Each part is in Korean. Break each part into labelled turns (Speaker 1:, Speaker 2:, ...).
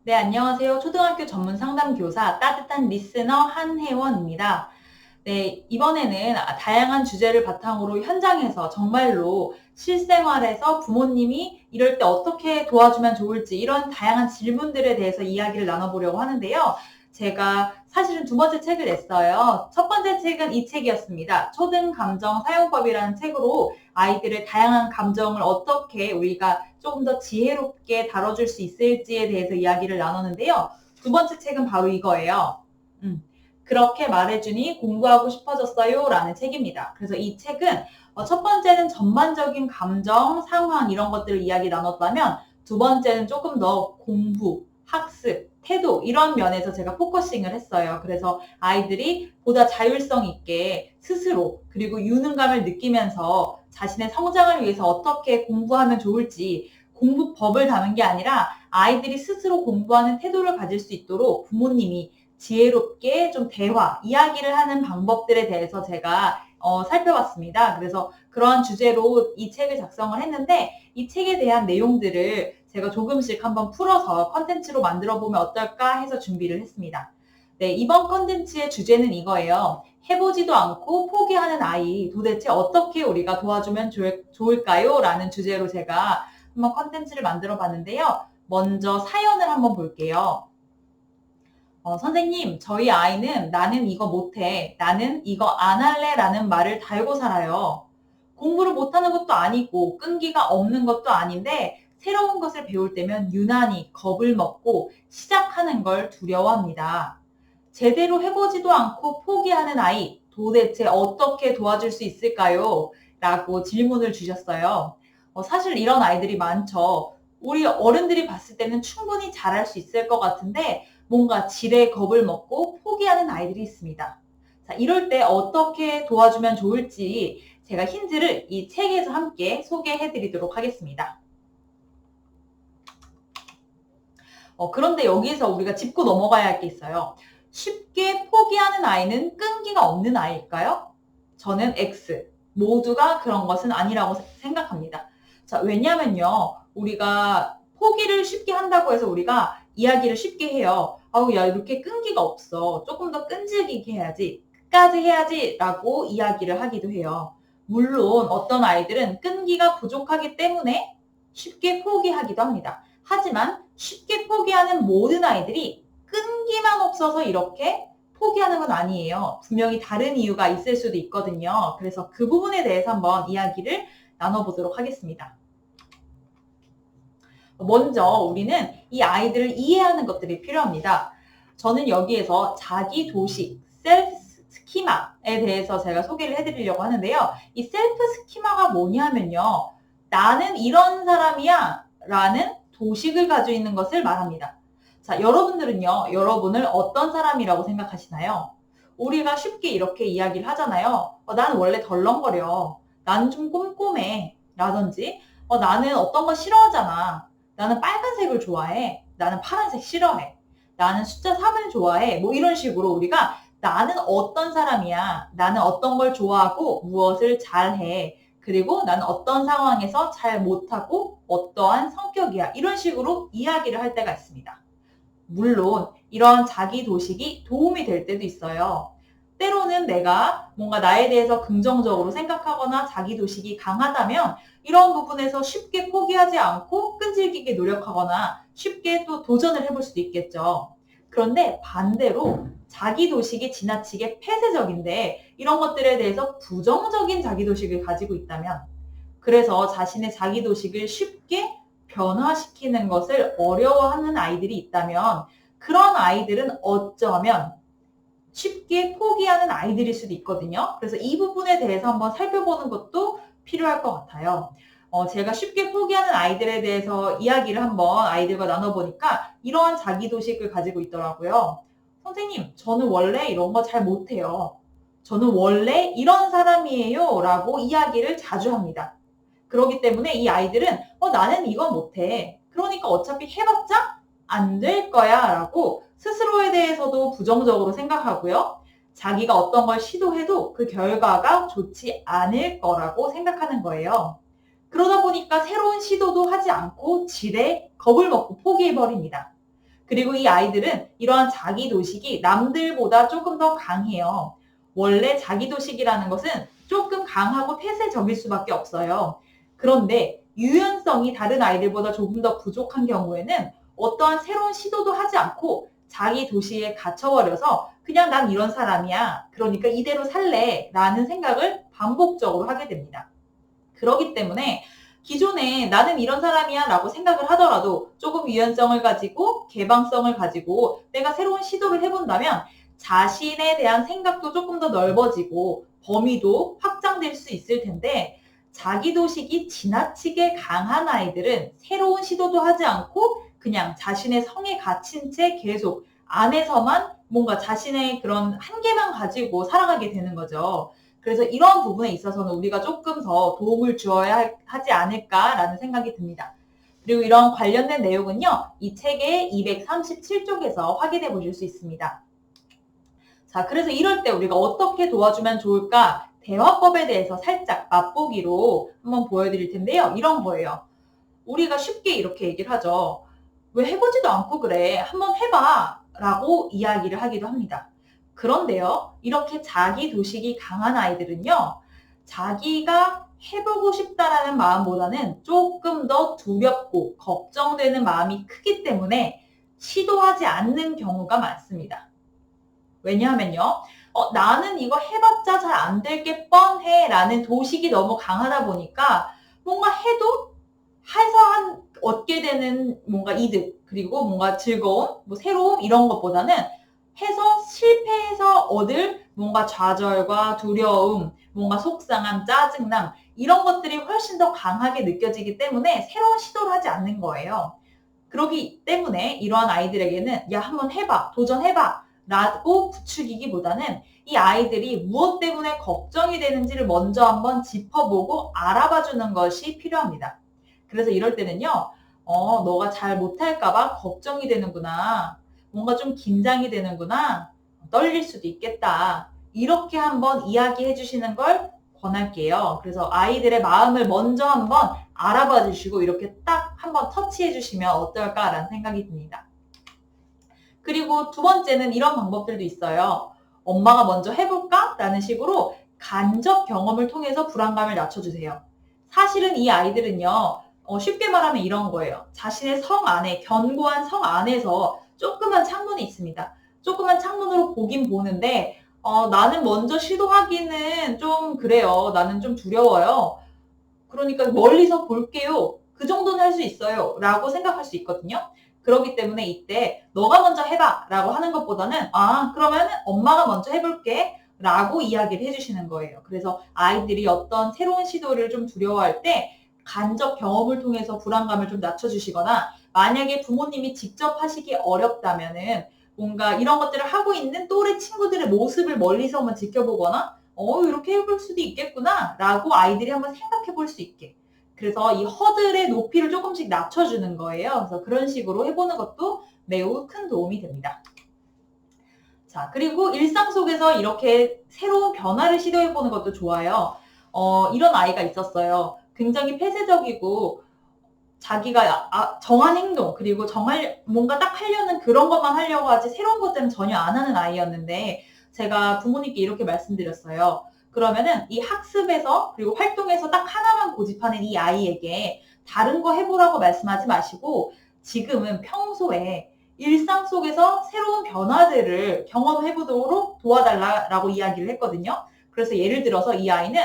Speaker 1: 네, 안녕하세요. 초등학교 전문 상담 교사 따뜻한 리스너 한혜원입니다. 네, 이번에는 다양한 주제를 바탕으로 현장에서 정말로 실생활에서 부모님이 이럴 때 어떻게 도와주면 좋을지 이런 다양한 질문들에 대해서 이야기를 나눠보려고 하는데요. 제가 사실은 두 번째 책을 냈어요. 첫 번째 책은 이 책이었습니다. 초등감정 사용법이라는 책으로 아이들의 다양한 감정을 어떻게 우리가 조금 더 지혜롭게 다뤄줄 수 있을지에 대해서 이야기를 나눴는데요. 두 번째 책은 바로 이거예요. 그렇게 말해주니 공부하고 싶어졌어요 라는 책입니다. 그래서 이 책은 첫 번째는 전반적인 감정, 상황 이런 것들을 이야기 나눴다면 두 번째는 조금 더 공부, 학습, 태도 이런 면에서 제가 포커싱을 했어요. 그래서 아이들이 보다 자율성 있게 스스로 그리고 유능감을 느끼면서 자신의 성장을 위해서 어떻게 공부하면 좋을지 공부법을 담은 게 아니라 아이들이 스스로 공부하는 태도를 가질 수 있도록 부모님이 지혜롭게 좀 대화, 이야기를 하는 방법들에 대해서 제가 살펴봤습니다. 그래서 그러한 주제로 이 책을 작성을 했는데 이 책에 대한 내용들을 제가 조금씩 한번 풀어서 컨텐츠로 만들어보면 어떨까 해서 준비를 했습니다. 네, 이번 컨텐츠의 주제는 이거예요. 해보지도 않고 포기하는 아이 도대체 어떻게 우리가 도와주면 좋을까요? 라는 주제로 제가 한번 컨텐츠를 만들어 봤는데요. 먼저 사연을 한번 볼게요. 선생님, 저희 아이는 나는 이거 못해, 나는 이거 안 할래 라는 말을 달고 살아요. 공부를 못하는 것도 아니고 끈기가 없는 것도 아닌데 새로운 것을 배울 때면 유난히 겁을 먹고 시작하는 걸 두려워합니다. 제대로 해보지도 않고 포기하는 아이, 도대체 어떻게 도와줄 수 있을까요? 라고 질문을 주셨어요. 사실 이런 아이들이 많죠. 우리 어른들이 봤을 때는 충분히 잘할 수 있을 것 같은데 뭔가 지레 겁을 먹고 포기하는 아이들이 있습니다. 자, 이럴 때 어떻게 도와주면 좋을지 제가 힌트를 이 책에서 함께 소개해 드리도록 하겠습니다. 그런데 여기서 우리가 짚고 넘어가야 할 게 있어요. 쉽게 포기하는 아이는 끈기가 없는 아이일까요? 저는 X. 모두가 그런 것은 아니라고 생각합니다. 자, 왜냐면요. 우리가 포기를 쉽게 한다고 해서 우리가 이야기를 쉽게 해요. 아우, 야, 이렇게 끈기가 없어. 조금 더 끈질기게 해야지. 끝까지 해야지. 라고 이야기를 하기도 해요. 물론 어떤 아이들은 끈기가 부족하기 때문에 쉽게 포기하기도 합니다. 하지만 쉽게 포기하는 모든 아이들이 끈기만 없어서 이렇게 포기하는 건 아니에요. 분명히 다른 이유가 있을 수도 있거든요. 그래서 그 부분에 대해서 한번 이야기를 나눠보도록 하겠습니다. 먼저 우리는 이 아이들을 이해하는 것들이 필요합니다. 저는 여기에서 자기 도식, 셀프 스키마에 대해서 제가 소개를 해드리려고 하는데요. 이 셀프 스키마가 뭐냐면요. 나는 이런 사람이야 라는 도식을 가지고 있는 것을 말합니다. 자, 여러분들은요, 여러분을 어떤 사람이라고 생각하시나요? 우리가 쉽게 이렇게 이야기를 하잖아요. 나는 원래 덜렁거려. 나는 좀 꼼꼼해. 라든지, 나는 어떤 거 싫어하잖아. 나는 빨간색을 좋아해. 나는 파란색 싫어해. 나는 숫자 3을 좋아해. 뭐 이런 식으로 우리가 나는 어떤 사람이야. 나는 어떤 걸 좋아하고 무엇을 잘해. 그리고 나는 어떤 상황에서 잘 못하고 어떠한 성격이야. 이런 식으로 이야기를 할 때가 있습니다. 물론 이런 자기 도식이 도움이 될 때도 있어요. 때로는 내가 뭔가 나에 대해서 긍정적으로 생각하거나 자기 도식이 강하다면 이런 부분에서 쉽게 포기하지 않고 끈질기게 노력하거나 쉽게 또 도전을 해볼 수도 있겠죠. 그런데 반대로 자기 도식이 지나치게 폐쇄적인데 이런 것들에 대해서 부정적인 자기 도식을 가지고 있다면 그래서 자신의 자기 도식을 쉽게 변화시키는 것을 어려워하는 아이들이 있다면 그런 아이들은 어쩌면 쉽게 포기하는 아이들일 수도 있거든요. 그래서 이 부분에 대해서 한번 살펴보는 것도 필요할 것 같아요. 제가 쉽게 포기하는 아이들에 대해서 이야기를 한번 아이들과 나눠보니까 이러한 자기도식을 가지고 있더라고요. 선생님, 저는 원래 이런 거 잘 못해요. 저는 원래 이런 사람이에요. 라고 이야기를 자주 합니다. 그렇기 때문에 이 아이들은 나는 이건 못해. 그러니까 어차피 해봤자 안 될 거야 라고 스스로에 대해서도 부정적으로 생각하고요. 자기가 어떤 걸 시도해도 그 결과가 좋지 않을 거라고 생각하는 거예요. 그러다 보니까 새로운 시도도 하지 않고 지레 겁을 먹고 포기해버립니다. 그리고 이 아이들은 이러한 자기도식이 남들보다 조금 더 강해요. 원래 자기도식이라는 것은 조금 강하고 폐쇄적일 수밖에 없어요. 그런데 유연성이 다른 아이들보다 조금 더 부족한 경우에는 어떠한 새로운 시도도 하지 않고 자기 도시에 갇혀버려서 그냥 난 이런 사람이야. 그러니까 이대로 살래. 라는 생각을 반복적으로 하게 됩니다. 그렇기 때문에 기존에 나는 이런 사람이야 라고 생각을 하더라도 조금 유연성을 가지고 개방성을 가지고 내가 새로운 시도를 해본다면 자신에 대한 생각도 조금 더 넓어지고 범위도 확장될 수 있을 텐데 자기도식이 지나치게 강한 아이들은 새로운 시도도 하지 않고 그냥 자신의 성에 갇힌 채 계속 안에서만 뭔가 자신의 그런 한계만 가지고 살아가게 되는 거죠. 그래서 이런 부분에 있어서는 우리가 조금 더 도움을 주어야 하지 않을까라는 생각이 듭니다. 그리고 이런 관련된 내용은요, 이 책의 237쪽에서 확인해 보실 수 있습니다. 자, 그래서 이럴 때 우리가 어떻게 도와주면 좋을까? 대화법에 대해서 살짝 맛보기로 한번 보여드릴 텐데요. 이런 거예요. 우리가 쉽게 이렇게 얘기를 하죠. 왜 해보지도 않고 그래? 한번 해봐. 라고 이야기를 하기도 합니다. 그런데요, 이렇게 자기 도식이 강한 아이들은요, 자기가 해보고 싶다라는 마음보다는 조금 더 두렵고 걱정되는 마음이 크기 때문에 시도하지 않는 경우가 많습니다. 왜냐하면요, 나는 이거 해봤자 잘 안 될 게 뻔해 라는 도식이 너무 강하다 보니까 뭔가 해도 해서 얻게 되는 뭔가 이득, 그리고 뭔가 즐거움, 뭐 새로움 이런 것보다는 해서 실패해서 얻을 뭔가 좌절과 두려움, 뭔가 속상함, 짜증남 이런 것들이 훨씬 더 강하게 느껴지기 때문에 새로운 시도를 하지 않는 거예요. 그렇기 때문에 이러한 아이들에게는 야 한번 해봐, 도전해봐 라고 부추기기보다는 이 아이들이 무엇 때문에 걱정이 되는지를 먼저 한번 짚어보고 알아봐주는 것이 필요합니다. 그래서 이럴 때는요, 너가 잘 못할까봐 걱정이 되는구나. 뭔가 좀 긴장이 되는구나. 떨릴 수도 있겠다. 이렇게 한번 이야기해 주시는 걸 권할게요. 그래서 아이들의 마음을 먼저 한번 알아봐 주시고 이렇게 딱 한번 터치해 주시면 어떨까라는 생각이 듭니다. 그리고 두 번째는 이런 방법들도 있어요. 엄마가 먼저 해볼까? 라는 식으로 간접 경험을 통해서 불안감을 낮춰주세요. 사실은 이 아이들은요, 쉽게 말하면 이런 거예요. 자신의 성 안에, 견고한 성 안에서 조그만 창문이 있습니다. 조그만 창문으로 보긴 보는데, 나는 먼저 시도하기는 좀 그래요. 나는 좀 두려워요. 그러니까 멀리서 볼게요. 그 정도는 할 수 있어요. 라고 생각할 수 있거든요. 그렇기 때문에 이때 너가 먼저 해봐 라고 하는 것보다는 그러면 엄마가 먼저 해볼게 라고 이야기를 해주시는 거예요. 그래서 아이들이 어떤 새로운 시도를 좀 두려워할 때 간접 경험을 통해서 불안감을 좀 낮춰주시거나 만약에 부모님이 직접 하시기 어렵다면은 뭔가 이런 것들을 하고 있는 또래 친구들의 모습을 멀리서만 지켜보거나 이렇게 해볼 수도 있겠구나 라고 아이들이 한번 생각해 볼 수 있게 그래서 이 허들의 높이를 조금씩 낮춰주는 거예요. 그래서 그런 식으로 해보는 것도 매우 큰 도움이 됩니다. 자, 그리고 일상 속에서 이렇게 새로운 변화를 시도해보는 것도 좋아요. 이런 아이가 있었어요. 굉장히 폐쇄적이고 자기가 정한 행동 그리고 뭔가 딱 하려는 그런 것만 하려고 하지 새로운 것들은 전혀 안 하는 아이였는데 제가 부모님께 이렇게 말씀드렸어요. 그러면은 이 학습에서 그리고 활동에서 딱 하나만 고집하는 이 아이에게 다른 거 해보라고 말씀하지 마시고 지금은 평소에 일상 속에서 새로운 변화들을 경험해보도록 도와달라고 이야기를 했거든요. 그래서 예를 들어서 이 아이는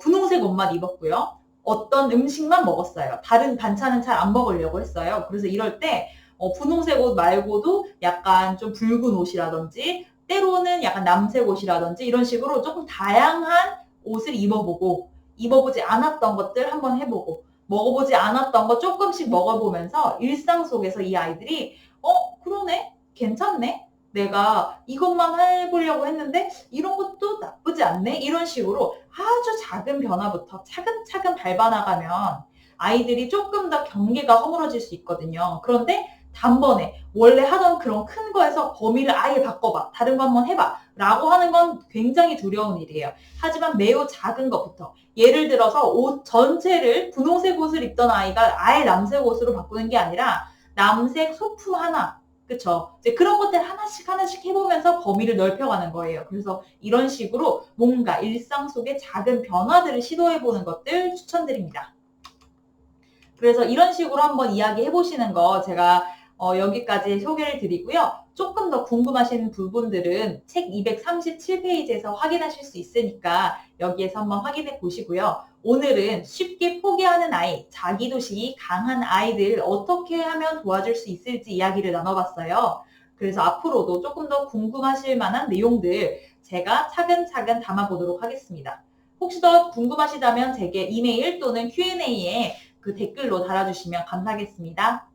Speaker 1: 분홍색 옷만 입었고요. 어떤 음식만 먹었어요. 다른 반찬은 잘 안 먹으려고 했어요. 그래서 이럴 때 분홍색 옷 말고도 약간 좀 붉은 옷이라든지 때로는 약간 남색 옷이라든지 이런 식으로 조금 다양한 옷을 입어보지 않았던 것들 한번 해보고 먹어보지 않았던 거 조금씩 먹어보면서 일상 속에서 이 아이들이 그러네? 괜찮네? 내가 이것만 해보려고 했는데 이런 것도 나쁘지 않네? 이런 식으로 아주 작은 변화부터 차근차근 밟아나가면 아이들이 조금 더 경계가 허물어질 수 있거든요. 그런데 단번에 원래 하던 그런 큰 거에서 범위를 아예 바꿔봐. 다른 거 한번 해봐. 라고 하는 건 굉장히 두려운 일이에요. 하지만 매우 작은 것부터 예를 들어서 옷 전체를 분홍색 옷을 입던 아이가 아예 남색 옷으로 바꾸는 게 아니라 남색 소품 하나 그쵸? 이제 그런 것들 하나씩 하나씩 해보면서 범위를 넓혀가는 거예요. 그래서 이런 식으로 뭔가 일상 속의 작은 변화들을 시도해보는 것들 추천드립니다. 그래서 이런 식으로 한번 이야기해 보시는 거 제가 여기까지 소개를 드리고요. 조금 더 궁금하신 부분들은 책 237페이지에서 확인하실 수 있으니까 여기에서 한번 확인해 보시고요. 오늘은 쉽게 포기하는 아이, 자기도식이 강한 아이들 어떻게 하면 도와줄 수 있을지 이야기를 나눠봤어요. 그래서 앞으로도 조금 더 궁금하실 만한 내용들 제가 차근차근 담아보도록 하겠습니다. 혹시 더 궁금하시다면 제게 이메일 또는 Q&A에 그 댓글로 달아주시면 감사하겠습니다.